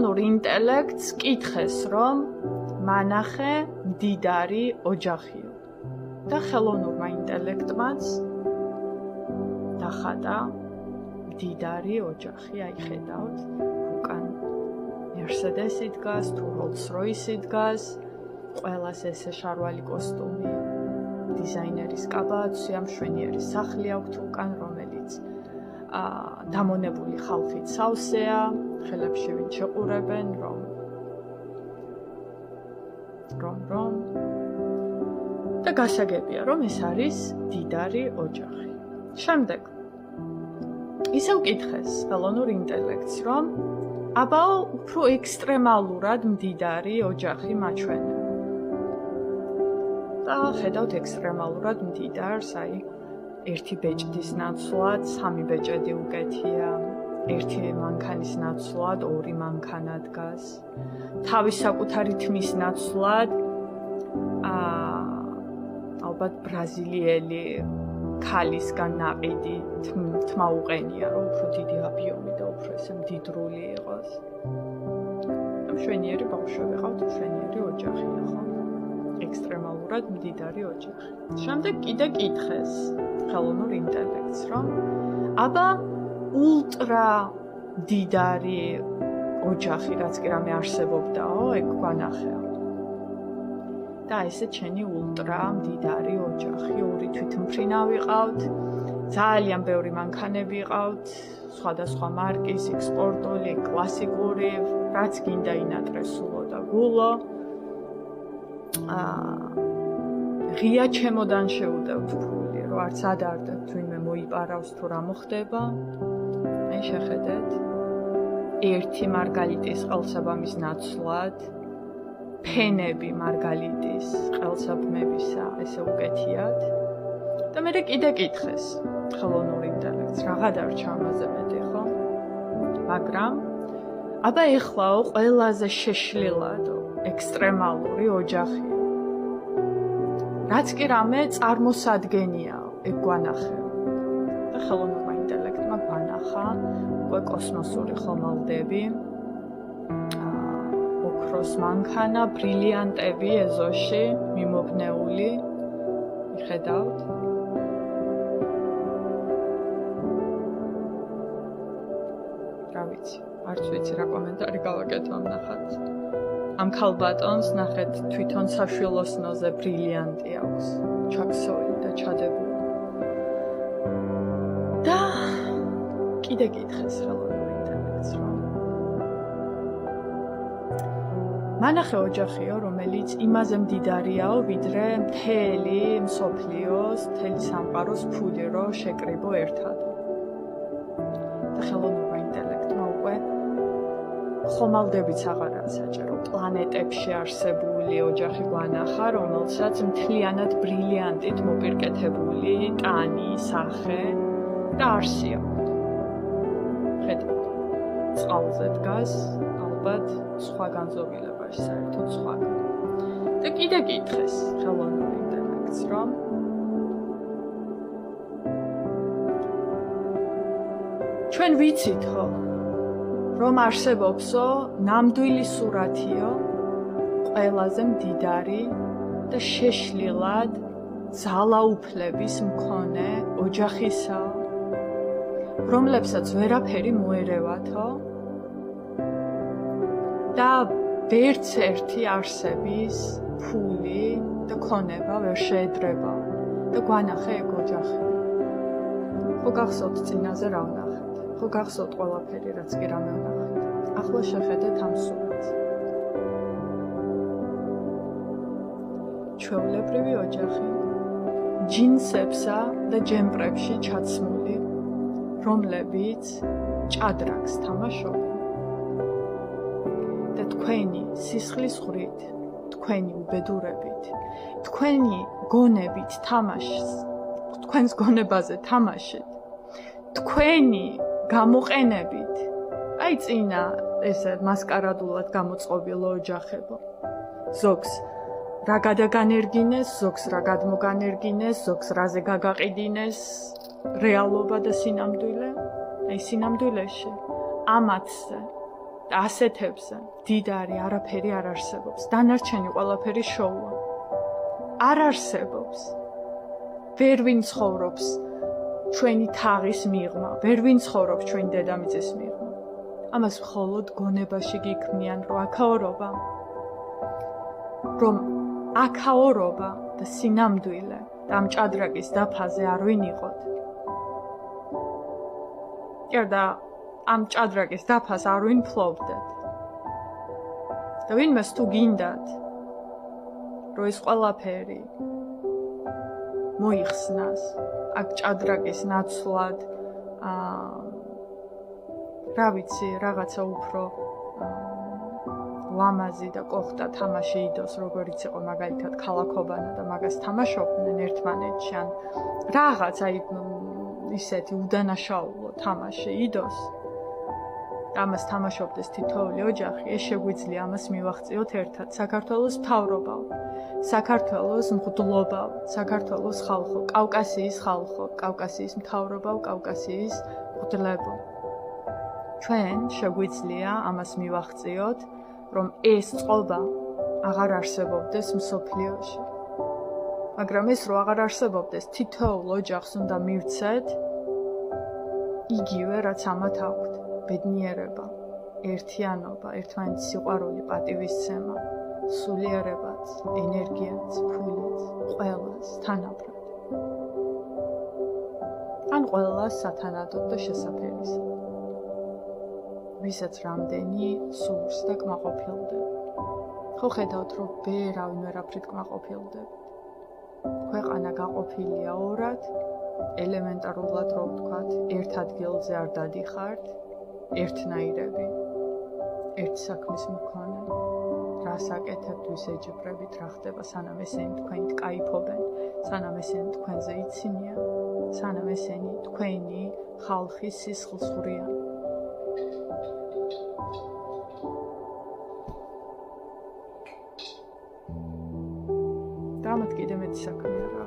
ხელოვნურ ინტელექტს კითხეს, რომ მანახე მდიდარი ოჯახიო. და ხელოვნურმა ინტელექტმაც დახატა მდიდარი ოჯახი, აი ხედავთ, უკან Mercedes-ი დგას, თუ Rolls-Royce-ი დგას, ყველას ესე შარვალი კოსტუმი, დიზაინერის კაბაცი, ამ მშვენიერი სახლი აქვთ უკან, რომელიც დამონებული ხალხით სავსეა, ხელებში ვინ შეყურებენ, რომ და გასაგებია, რომ ეს არის მდიდარი ოჯახი. შემდეგ ისევ კითხეს ხელოვნურ ინტელექტს, რომ აბაო უფრო ექსტრემალურად მდიდარი ოჯახი მაჩვენე. და ხედავთ ექსტრემალურად მდიდარს, აი ერთი ბეჭდის ნაცვლად 3 ბეჭედი უკეთია, ერთი მანქანის ნაცვლად 2 მანქანა დგას. თავის საკუთარი თმის ნაცვლად ალბათ ბრაზილიელი ქალისგან ნაყიდი თმა უყენია, რომ უფრო დიდი აბიომი და უფრო ესე მდიდრული იყოს. მშვენიერი ბავშვები ყავთ, მშვენიერი ოჯახია, ხო? ექსტრემალურად მდიდარი ოჯახი. შემდეგ კიდე კითხეს ხელოვნურ ინტელექტს, რომ აბა ულტრა მდიდარი ოჯახი, რაც კი რამე არსებობდაო, ეგ გვანახეო. და ესე ჩენი ულტრა მდიდარი ოჯახი, 2 თვითმფრინავი ყავთ, ძალიან ბევრი მანქანები ყავთ, სხვადასხვა მარკის, ექსპორტული, კლასიკური, რაც გინდა ინატრესულო და გულო. ღია ჩემოდან შეუდევთ ფული, რომ არც ადარდებთ ვინმე მოიპარავს თუ რა მოხდება. აი შეხედეთ, ერთი მარგალიტის ყელსაბამის ნაცვლად ფენები მარგალიტის ყელსაბმებისა ესე უკეთიათ. და მე კიდე კითხეს ხელოვნურ ინტელექტს, რა გადარჩა ამაზე მეტი, ხო? მაგრამ აბა ეხლაო ყველაზე შეშლილადო ექსტრემალური ოჯახია. რაც კი რამე წარმოსადგენიაო, ეგ გვანახეო. და ხელოვნურმა ინტელექტმა გვანახა უკვე კოსმოსური ხომალდები, ოქროს მანქანა, ბრილიანტები ეზოში მიმობნეული. მიხედავთ? რა ვიცი, არც ვიცი რა კომენტარი გავაკეთო ამ ნახატს. ამ ქალბატონს ნახეთ თვითონ საშვილოსნოზე ბრილიანტი აქვს, ჩაქსოვილი და ჩადებული. და კიდე კითხეს ხელოვნურ ინტელექტს, რომ მანახე ოჯახიო, რომელიც იმაზე მდიდარიაო, ვიდრე მთელი მსოფლიოს, მთელი სამყაროს ფული რო შეკრიბო ერთად. და ხელოვნურმა ინტელექტმა უკვე ხომალდებიც აღარაა საჭირო, პლანეტებში არსებული ოჯახი გვანახა, რომელსაც მთლიანად ბრილიანტით მოპირკეთებული ტანი, სახე და არსი აქვს. ხედავთ, წყალზე დგას, ალბათ სხვა განზომილებაში, საერთოდ სხვა. და კიდე კითხეს ხელოვნურ ინტელექტს, რომ ჩვენ ვიცით, ხო? რომ არსებობსო ნამდვილი სურათიო ყველაზე მდიდარი და შეშლილად ძალაუფლების მქონე ოჯახისა, რომლებსაც ვერაფერი მოერევათო და ვერც ერთი არსების ფული და ქონება ვერ შეედრება და გვანახე ეგ ოჯახი. ხო გახსოვთ წინაზე რა ვნახეთ? ხო გახსოვთ ყველაფერი, რაც კი რამე ვნახეთ? ახლა შეხედეთ ამ სურათს. ჩვეულებრივი ოჯახი, ჯინსებსა და ჯემპრებში ჩაცმული, რომლებიც ჭადრაკს თამაშობენ. და თქვენი სისხლის ხრით, თქვენი უბედურებით, თქვენი გონებით თამაშს, თქვენს გონებაზე თამაშით, თქვენი გამოყენებით, აი წინა ესე მასკარადულად გამოწყობილო ოჯახებო. ზოგს რა გადაგანერგინეს, ზოგს რა გადმოგანერგინეს, ზოგს რაზე გაგაყიდინეს რეალობა და სინამდვილე. აი სინამდვილეში ამათზე და ასეთებზე დიდარი არაფერი არ არსებობს. დანარჩენი ყველაფერი შოუა. არ არსებობს. ვერ ვინ ცხოვრობს ჩვენი თაღის მიღმა, ვერ ვინ ცხოვრობს ჩვენი დედამიწის მიღმა. ამას მხოლოდ გონებაში გიქმნიან, რომ აქაორობა, რომ აქაორობა და სინამდვილე და ამ ჭადრაკის დაფაზე არ ვინ იყოთ. და ამ ჭადრაკის დაფას არ ვინ ფლობდეთ. და ვინმეს თუ გინდათ, რომ ეს ყველაფერი მოიხსნას, აქ ჭადრაკის ნაცვლად, რა ვიცი, რაღაცა უფრო ლამაზი და კოხტა თამაში იდოს, როგორც იყო მაგალითად ქალაქობანა და მაგას თამაშობდნენ ერთმანეთში, ან რაღაც აი ისეთი უდანაშაულო თამაში იდოს. ამას თამაშობდეს თითოეული ოჯახი, ეს შეგვიძლია ამას მივახციოთ ერთად. საქართველოს მთავრობა, საქართველოს მღვდლობა, საქართველოს ხალხო, კავკასიის ხალხო, კავკასიის მთავრობა, კავკასიის მღვდლებო. ჩვენ შეგვიძლია ამას მივახციოთ, რომ ეს წყობა აღარ არსებობდეს მსოფლიოში. მაგრამ ეს რო აღარ არსებობდეს, თითოეულ ოჯახს უნდა მივცეთ იგივე, რაც ამათ აქვთ. ბედნიერება, ერთიანობა, ერთმანეთის სიყვარული, პატივისცემა, სულიერებაც, ენერგიაც, ფულიც, ყველას თანაბრად. ან ყველას სათანადოდ და შესაფერისად. ვისაც რამდენი სურს და კმაყოფილდება. ხო ხედავთ, რომ ვერავინ ვერაფრით კმაყოფილდება. ქვეყანა გაყოფილია ორად, ელემენტარულად რო ვთქვათ, ერთ ადგილზე არ დადიხართ, ერთნაირები, ერთ საქმის მქონე, რას აკეთებთ, ვის ეჯიბრებით, რა ხდება, სანამ ესენი თქვენით კაიფობენ, სანამ ესენი თქვენზე იცინიან, სანამ ესენი თქვენი ხალხის სისხლს ხვრიან. და ამათ კიდე მეტი საქმე არა.